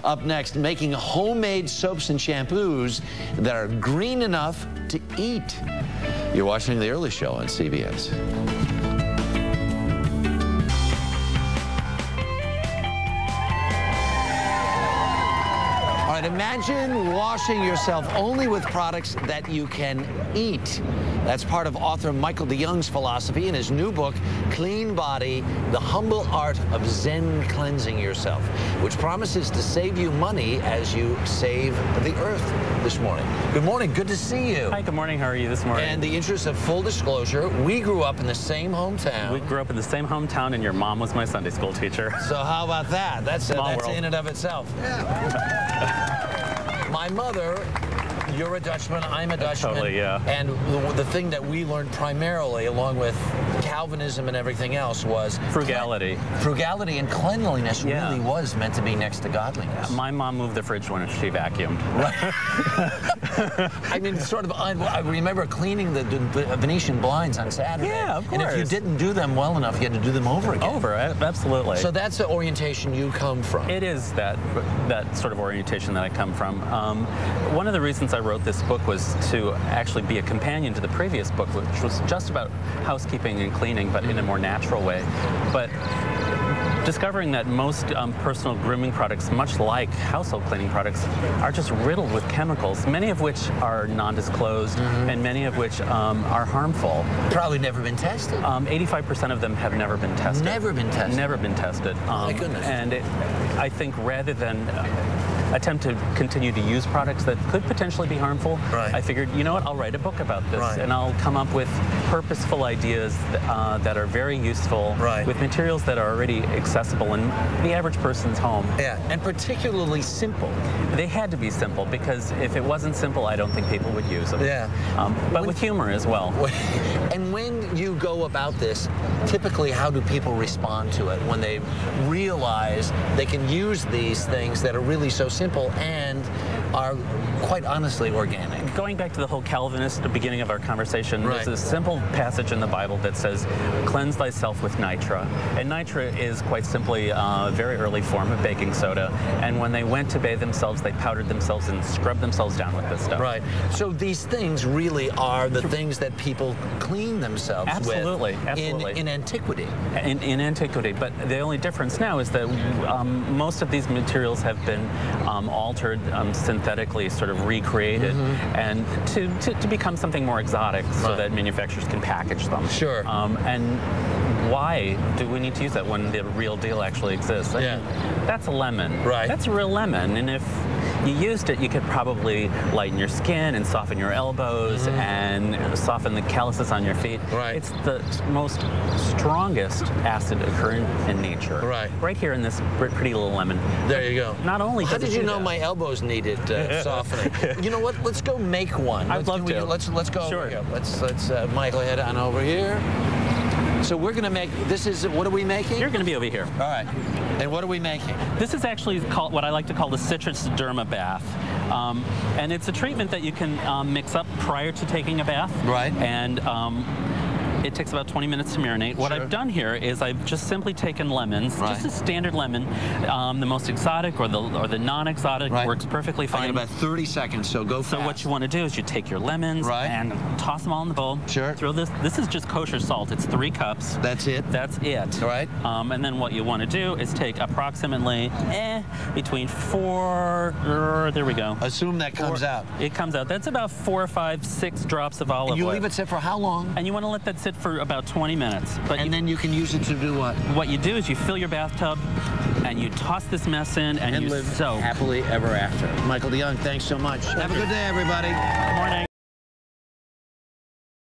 Up next, making homemade soaps and shampoos that are green enough to eat. You're watching The Early Show on CBS. All right, imagine washing yourself only with products that you can eat. That's part of author Michael DeJong's philosophy in his new book, Clean Body, The Humble Art of Zen Cleansing Yourself, which promises to save you money as you save the earth this morning. Good morning. Good to see you. Hi, good morning. How are you this morning? And in the interest of full disclosure, we grew up in the same hometown. We grew up in the same hometown, and your mom was my Sunday school teacher. So how about that? That's in and of itself. My mother, you're a Dutchman, I'm a Dutchman. Totally, yeah. And the thing that we learned primarily, along with Calvinism and everything else, was frugality. Frugality and cleanliness really was meant to be next to godliness. My mom moved the fridge when she vacuumed. Right. I mean, sort of, I remember cleaning the Venetian blinds on Saturday. Yeah, of course. And if you didn't do them well enough, you had to do them over again. Over, absolutely. So that's the orientation you come from. It is that sort of orientation that I come from. One of the reasons I wrote this book was to actually be a companion to the previous book, which was just about housekeeping and cleaning, but in a more natural way. But discovering that most personal grooming products, much like household cleaning products, are just riddled with chemicals, many of which are non-disclosed and many of which are harmful. Probably never been tested. 85% of them have never been tested. Never been tested? Never been tested. My goodness. And I think rather than attempt to continue to use products that could potentially be harmful, I figured, you know what, I'll write a book about this, and I'll come up with purposeful ideas that are very useful with materials that are already accessible in the average person's home. Yeah, and particularly simple. They had to be simple, because if it wasn't simple, I don't think people would use them. Yeah. But with humor as well. And when you go about this, typically how do people respond to it when they realize they can use these things that are really so simple and are quite honestly organic? Going back to the whole Calvinist, the beginning of our conversation, there's a simple passage in the Bible that says, cleanse thyself with nitra. And nitra is quite simply a very early form of baking soda. And when they went to bathe themselves, they powdered themselves and scrubbed themselves down with this stuff. Right. So these things really are the things that people clean themselves with in antiquity. In antiquity. But the only difference now is that most of these materials have been altered, synthetically sort of recreated, and to become something more exotic so that manufacturers can package them. Sure. And why do we need to use that when the real deal actually exists? I mean, that's a lemon. Right. That's a real lemon. And if you used it, you could probably lighten your skin and soften your elbows and soften the calluses on your feet. Right. It's the most strongest acid occurring in nature. Right here in this pretty little lemon. There you go. Not only How did you know my elbows needed softening? You know what? Let's go make one. I'd love to. Let's go over here. Let's Michael, head on over here. So we're going to make, this is, what are we making? You're going to be over here. All right. And what are we making? This is actually called, what I like to call the citrus derma bath. And it's a treatment that you can mix up prior to taking a bath. Right. And it takes about 20 minutes to marinate. What I've done here is I've just simply taken lemons, just a standard lemon. The most exotic or the non-exotic works perfectly fine. I got about 30 seconds, so go fast. So what you want to do is you take your lemons and toss them all in the bowl. Throw this. This is just kosher salt. It's 3 cups. That's it? That's it. All right. And then what you want to do is take approximately between 4, there we go. Assume that comes out. It comes out. That's about 4, 5, 6 drops of olive oil. And you leave it sit for how long? And you want to let that sit for about 20 minutes. And then you can use it to do what? What you do is you fill your bathtub and you toss this mess in and you live soak. Happily ever after. Michael DeJong, thanks so much. Have a good day, everybody. Good morning.